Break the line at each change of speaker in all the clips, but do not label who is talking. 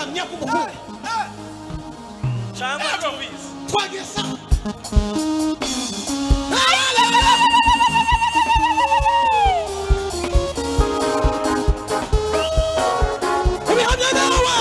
kwihamya k'umuhungu
cyangwa tubizi
twagesa kubihamya nawe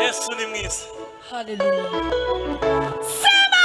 Yesu ni mwiza.
Hallelujah. Sema.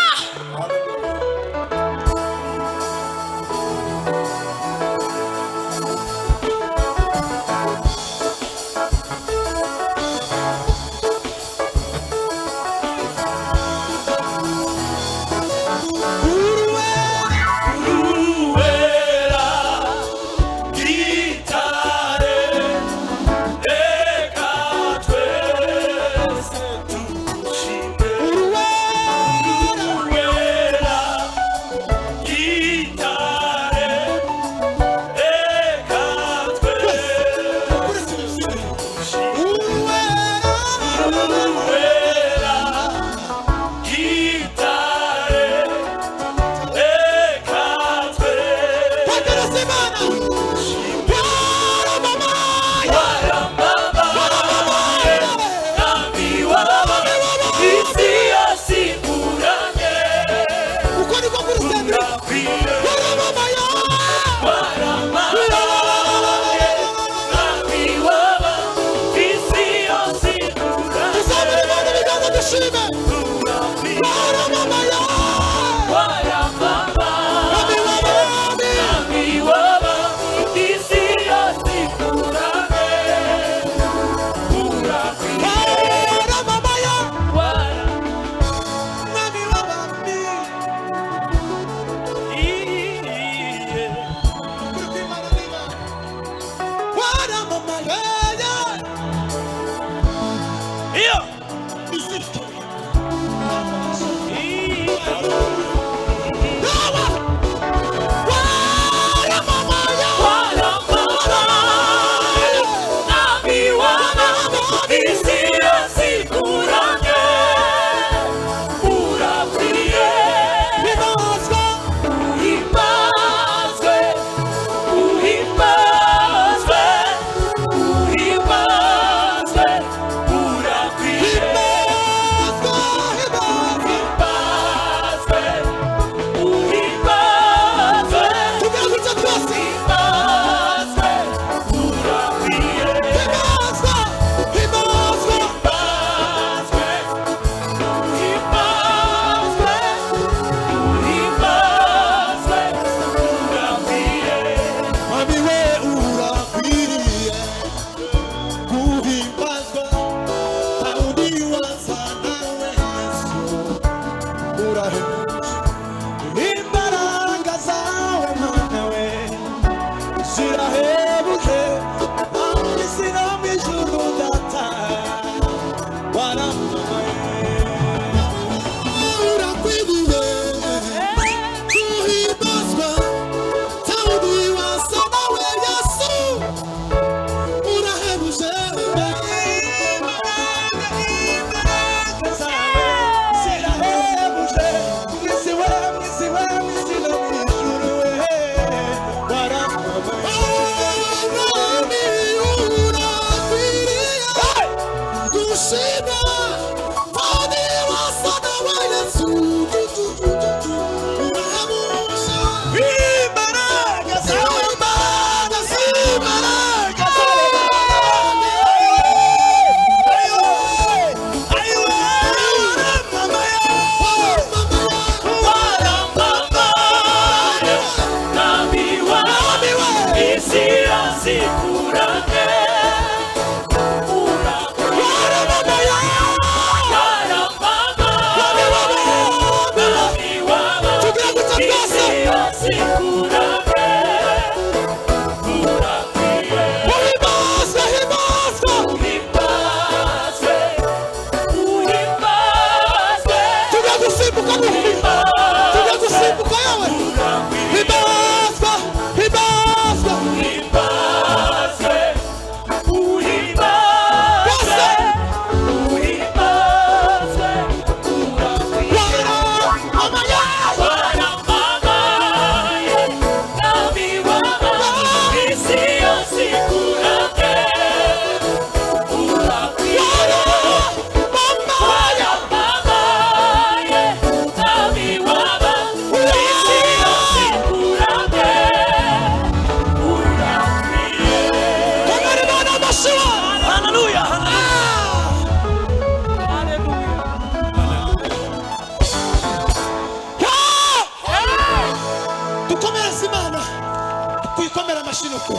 amashyinuko.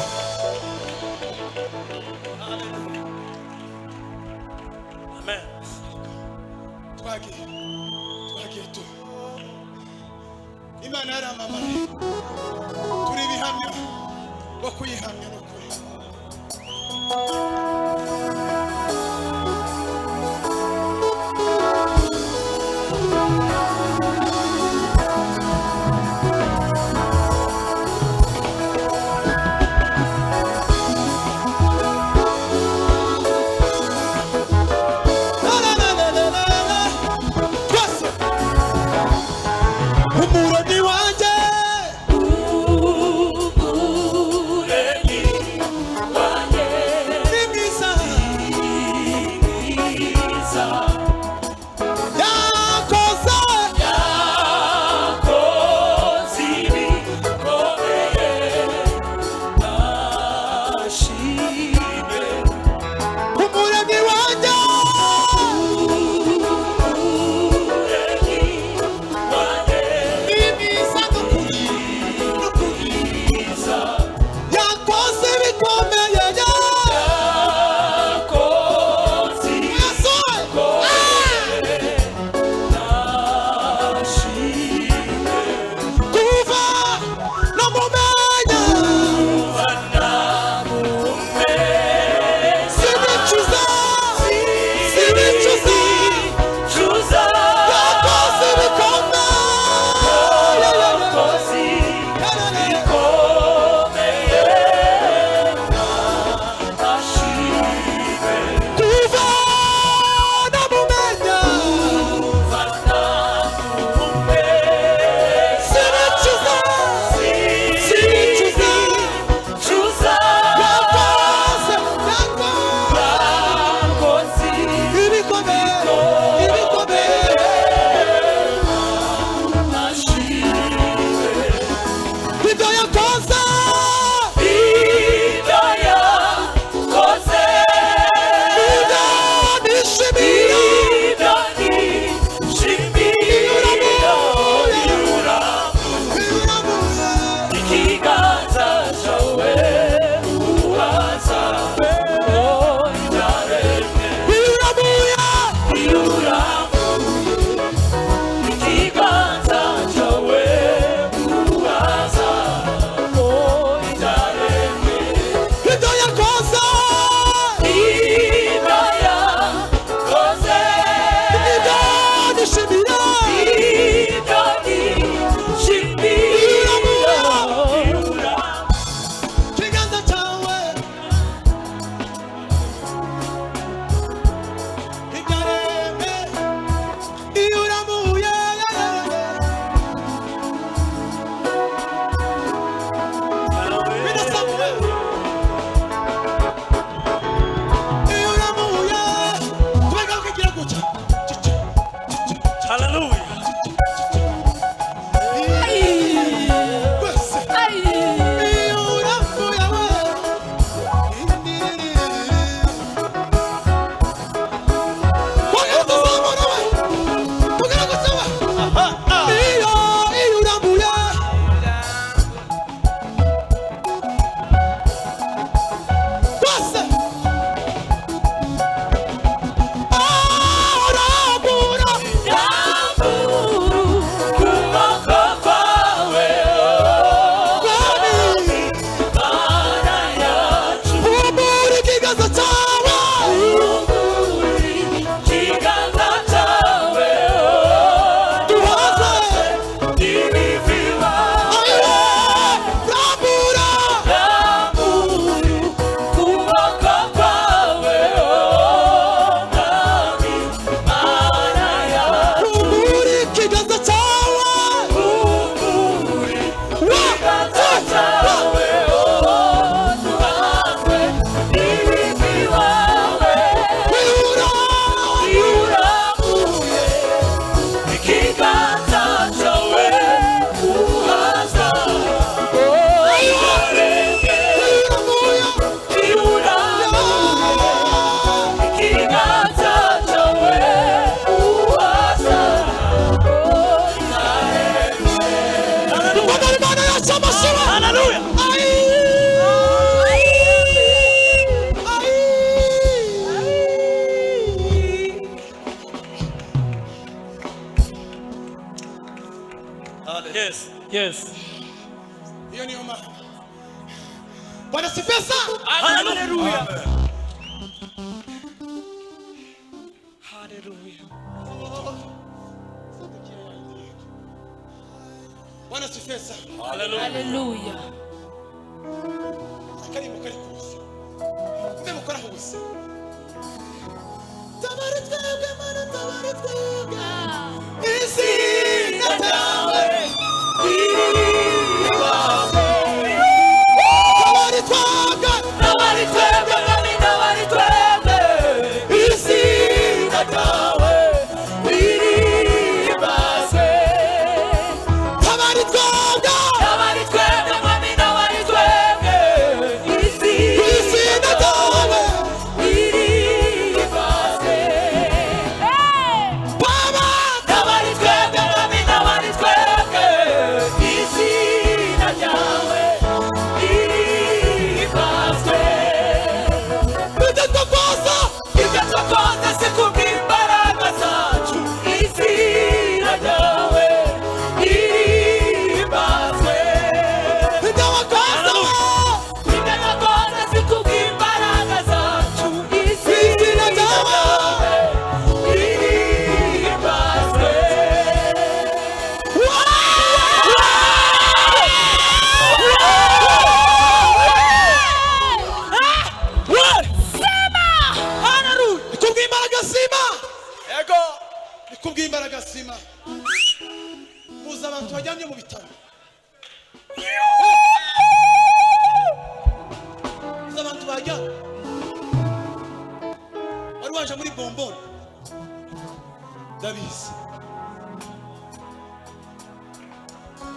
Amen. Twagiye tu. Imana yaramamaye. Turi bihamya bwo kuyihamya no kuri.
Yes. Yes.
Hiyo ni maana. Bwana sifiwe sana.
Hallelujah. Hallelujah.
Bwana sifiwe sana.
Hallelujah.
Akari mukari kubusa. Mbe mukora kubusa. Tabari twebwe mana tabari twebwe. Izina ryawe ribase. Tabari twebwe mami tabari twebwe. Izina ryawe ribase. Tabari twebwe mami tabari twebwe. Izina ryawe ribase. Baba tabari twebwe mami tabari twebwe. Izina ryawe ribase. Ibyo twakoze si kubw'imbaraga zacu. Izina ryawe ribase. Ibyo twakoze si kubw'imbaraga zacu. Izina ryawe ribase. Kubw'imbaraga sima. Yego. Kubw'imbaraga sima. Muza abantu bajyanye mu bitaro. Muza abantu bajyanye. Wari waje muri bomboni. Ndabizi.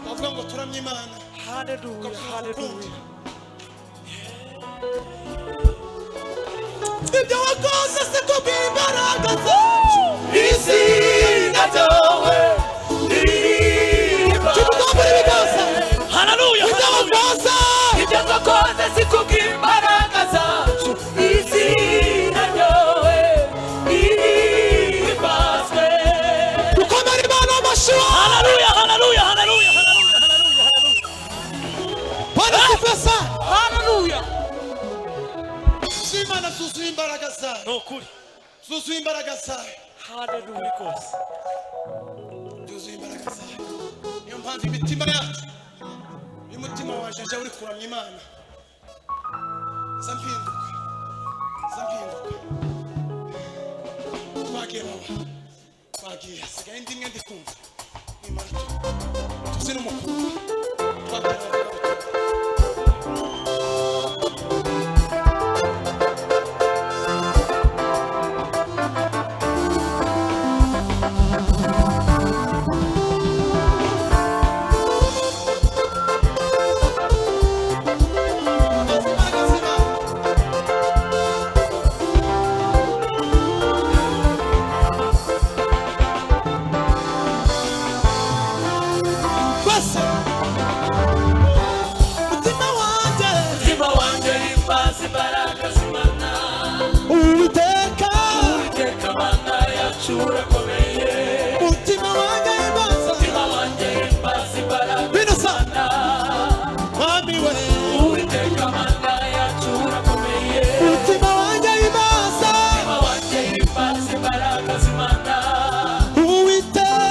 Bavuga ngo turamye Imana.
Hallelujah. Hallelujah.
Ibyo wakoze si kubw'imbaraga zacu. Izina ryawe ribase.
Hallelujah.
Ibyo wakoze si kubw'imbaraga zacu. Izina ryawe ribase. Dukomere Imana amashyi.
Hallelujah. Hallelujah. Hallelujah.
Bwana sifiwe sana.
Hallelujah.
Imana zuzuye imbaraga zayo.
No kuri.
Zuzuye imbaraga zayo.
Hallelujah. Kose.
Zuzuye imbaraga zayo. Niyo mpamvu imitima yacu, umutima waje aje uri kuramya Imana. Zampinduka. Twagiye baba. Twagiye. Sigaye indi imwe ndi kumva. Imana tuzi n'umukuru. Twagiye baba.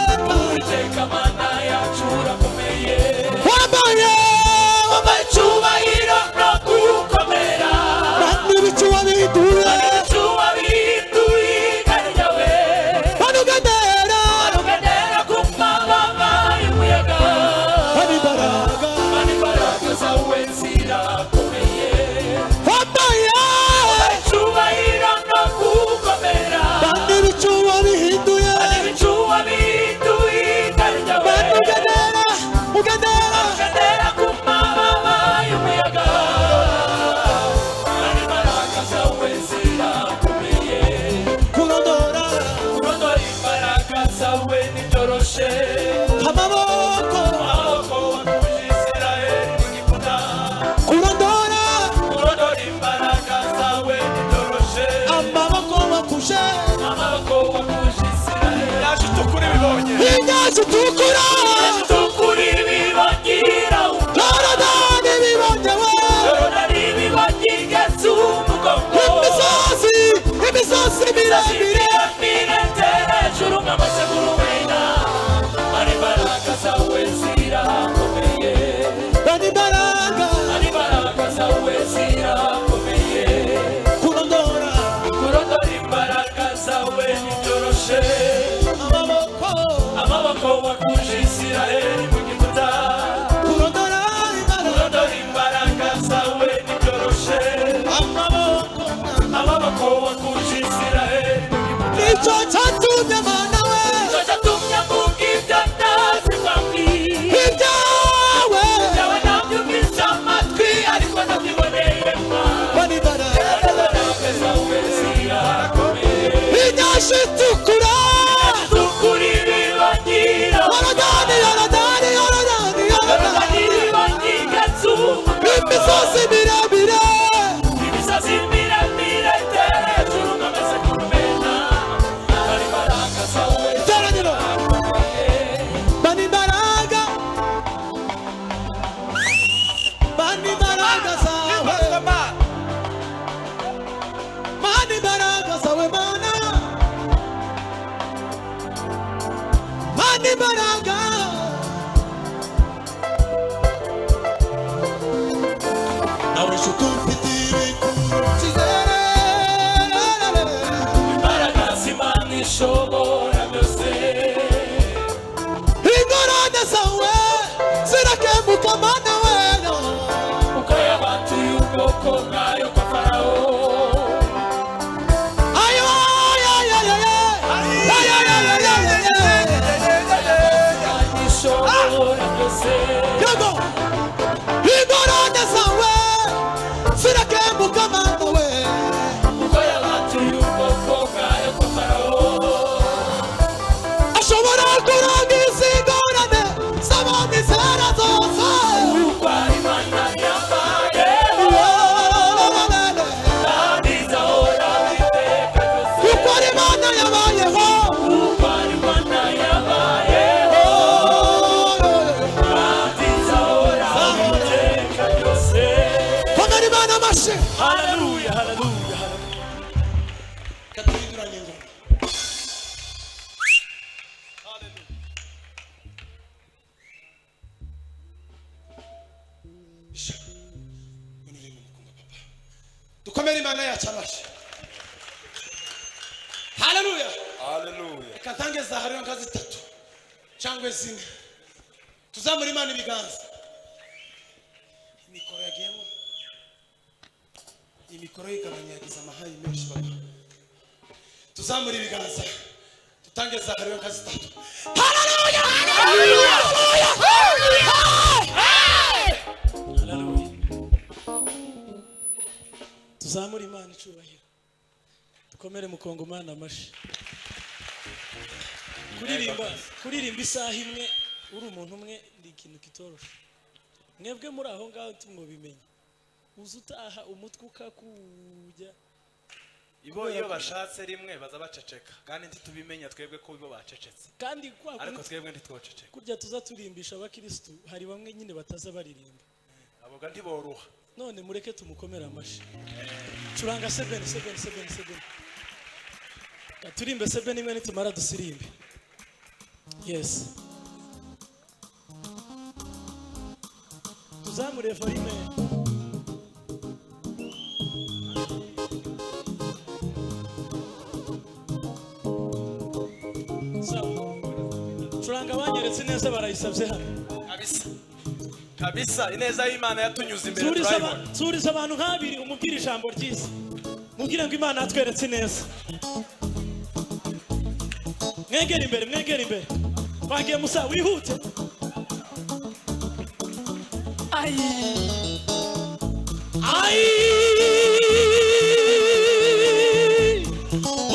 Uwiteka mana yacu urakomeye.
nicyo cyatumye mana we
nicyo cyatumye mubwibyo ntazi mbabwira
ibyawe
yawe nabyumvise amatwi ariko nabyiboneye
bani imbaraga
zawe zirakomeye
inyanja itukura
tukuri bibangira
yorodani yorodani yorodani yorodani
bibangigatsu
imisozi miremire
imisozi miremire itera hejuru nkameze nk'urumena hari imbaraga zawe
iteraniro bani imbaraga bani imbaraga zawe bani imbaraga zawe mana bani imbaraga nawe nshuti ufite ibikuzizere
imbaraga z'Imana ishobora byose
ingorane zawe zirakemuka mana wena
kuko yabatuye ubwoko bwayo kwa Farawo
ayo
ishobora byose
yego ingorane zawe zirakemuka mana we
kuko yabatuye ubwoko bwayo kwa Farawo
ashobora kurangiza ingorane z'abamizera zose
kuko ari Imana yabayeho kandi izahora iteka ryose
kuko ari Imana yabayeho
kuko ari Imana yabayeho kandi izahora iteka ryose
komera Imana amashyi
haleluya haleluya haleluya
katuyiduranye ingoma dukomere Imana yacu amashyi haleluya
Hallelujah.
reka ntange zahariyo nka zitatu cyangwa zine tuzamura Imana ibiganza imikoro yagiyemo iyi mikoro y'igabanya yagize amahayi menshi baba tuzamura ibiganza dutange zahariyo nka zitatu haleluya haleluya
haleluya tuzamure Imana icubahiro dukomere mukongomana amashi kuririmba isaha imwe uri umuntu umwe ni ikintu kitoroshe mwebwe muri aho ngaho tumwobimenye uza utaha umutwe ukakujya
Iyo bashatse rimwe baza baceceka kandi ntitubimenya twebwe ko bo bacecetse
kandi
ariko twebwe ntitwoceceka
kurya tuza turimbisha abakristo hari bamwe nyine bataza baririmba
abo ga ntiboroha
none mureke tumukomere amashi curanga 7 turimbe 7 imwe nitumara dusirimbe yes tuzamure volume curanga banyeretse neza barayisabye hano
kabisa ineza y'Imana yatunyuze imbere turayibona
turiza abantu nk'abiri umubwira ijambo ryiza mubwire ngo Imana yatweretse neza mwegere imbere bagiye musa wihute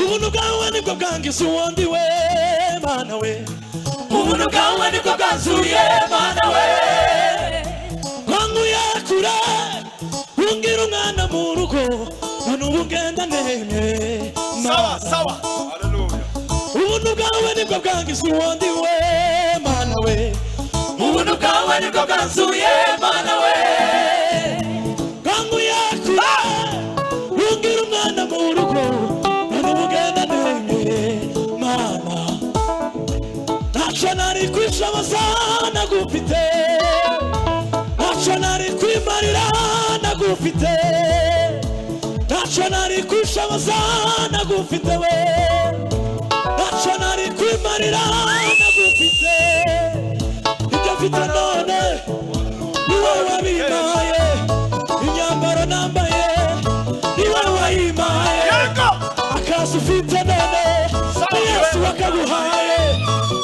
ubuntu bwawe nibwo bwangiza uwundi we mana we ubuntu bwawe nibwo bwanzuye mana we wankuye kure ungira umwana mu rugo none ubu ngenda nemye
sawa haleluya
ubuntu bwawe nibwo bwangiza uwundi we mana we ubuntu bwawe nibwo bwanzuye mana we wankuye kure ungira umwana mu rugo none ubu ngenda nemye mana ntacyo nari kwishoboza nagufite ntacyo nari kwimarira nagufite ntacyo nari kwishoboza nagufite we ntacyo nari kwimarira nagufite ibyo mfite none ni wowe wabimpaye imyambaro nambaye ni wowe wayimpaye akazi ufite none wakaguhaye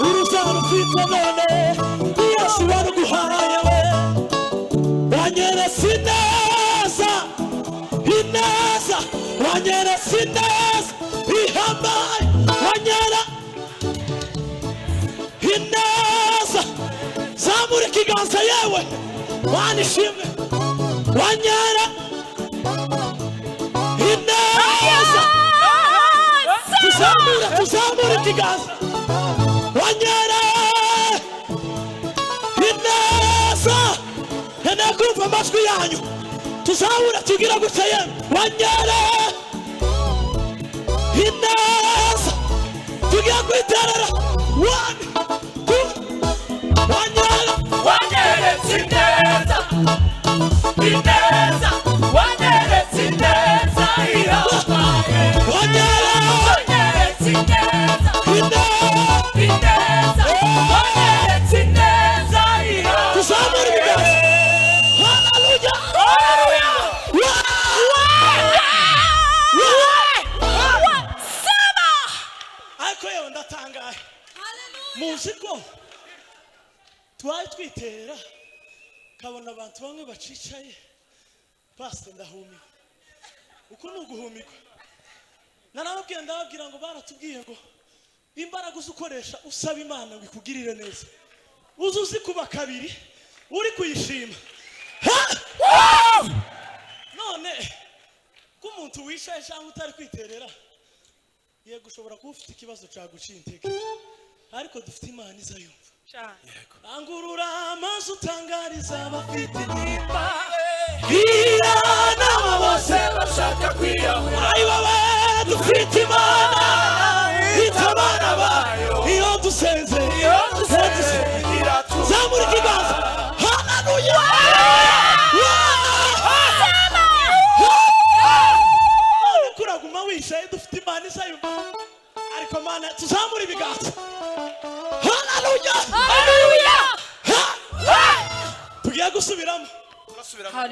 uruzaro ufite none Yesu waruguhaye we wanyeretse ineza ineza wanyeretse ineza ihambaye wanyera ineza zamura ikiganza yewe wanishimwe wanyera ineza tuzamura ikiganza wanyera ineza nkeneye kumva amajwi yanyu tuzamura tugira gutya yewe wanyera ineza tugiye kwiterera 1 2 wanyera
wanyeretse ineza ineza wanyeretse ineza ihambaye
wanyera
wanyeretse ineza
ineza
wanyeretse ineza ihambaye
tuzamura ibiganza haleluya
sema
ariko yewe ndatangaye muzi ko twari twitera kabona abantu bamwe bacicaye pastor ndahumiwe uko ni uguhumigwa narababwiye ndababwira ngo baratubwiye ngo imbaraga uzukoresha usaba Imana ngo ikugirire neza uzi kuba kabiri uri kuyishima none ko umuntu wishaye cyangwa utari kwiterera yego ushobora kuba ufite ikibazo cyaguciye intege ariko dufite Imana izayumva angurura amaso utangariza abafite intimba iya n'abo bose bashaka kwiyahura ayi wowe dufite Imana itabana bayo iyo dusenze zamura ikiganza haleluya kuraguma wishaye dufite Imana izayumva ariko Mana tuzamura ibiganza haleluya tugiye gusubiramo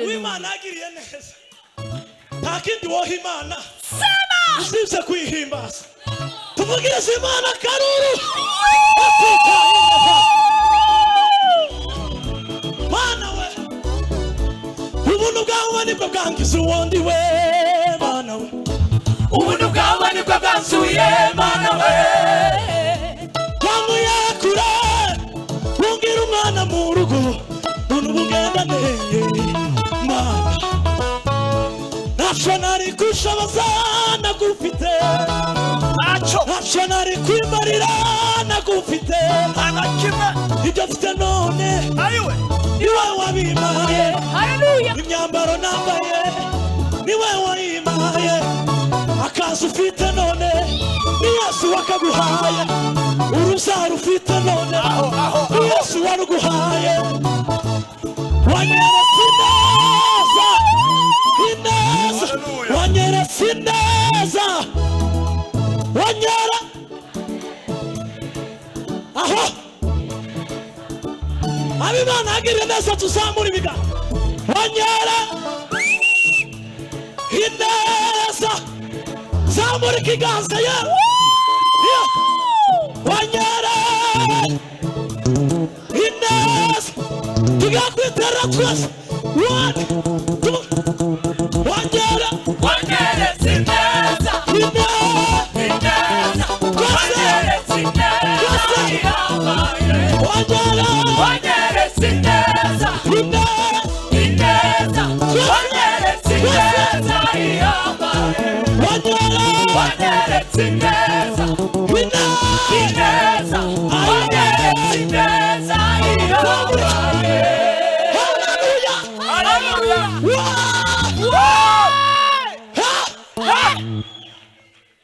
w'Imana agiriye neza nta kindi woha Imana usibye kuyihimbaza tuvugirize Imana karuru Mana we ubuntu bwawe nibwo bwangiza uwundi we Mana we
ubuntu bwawe nibwo bwansuye Mana we
wanguye kure wungira umwana mu rugo buntu bugendaneye Mana ntacyo nari kushoboza nagufite ntacyo nari kwimarira nagufite ibyo mfite none niwe wabimaye imyambaro nambaye niwe wayimaye akazi ufite none ni Yesu wakaguhaye uruzaro ufite none ni Yesu waruguhaye wanyeretse ineza ineza wanyeretse ineza wanyera aho ab'Imana agiriye neza tuzamura ibiganza wanyera ineza zamura ikiganza yewe wanyera ineza tugiye kwiterera twese 1 2 wanyera
wanyeretse ineza ineza wanyeretse ineza ihambaye wanyeretse ineza ineza wanyeretse ineza ihambaye wanyeretse ineza ineza wanyeretse ineza ihambaye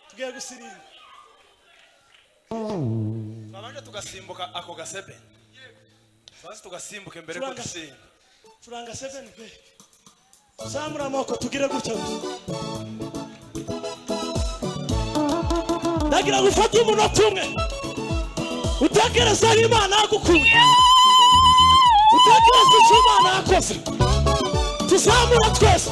tugiye gusirimba
twabanje tugasimbuka ako gasebe basi tugasimbuke mbere ko dusimba
turanga 7 pe tuzamura amoko tugire gutya ndagira gufata umunota umwe utekereza aho Imana yagukuye utekereza icyo Imana yakoze tuzamura twese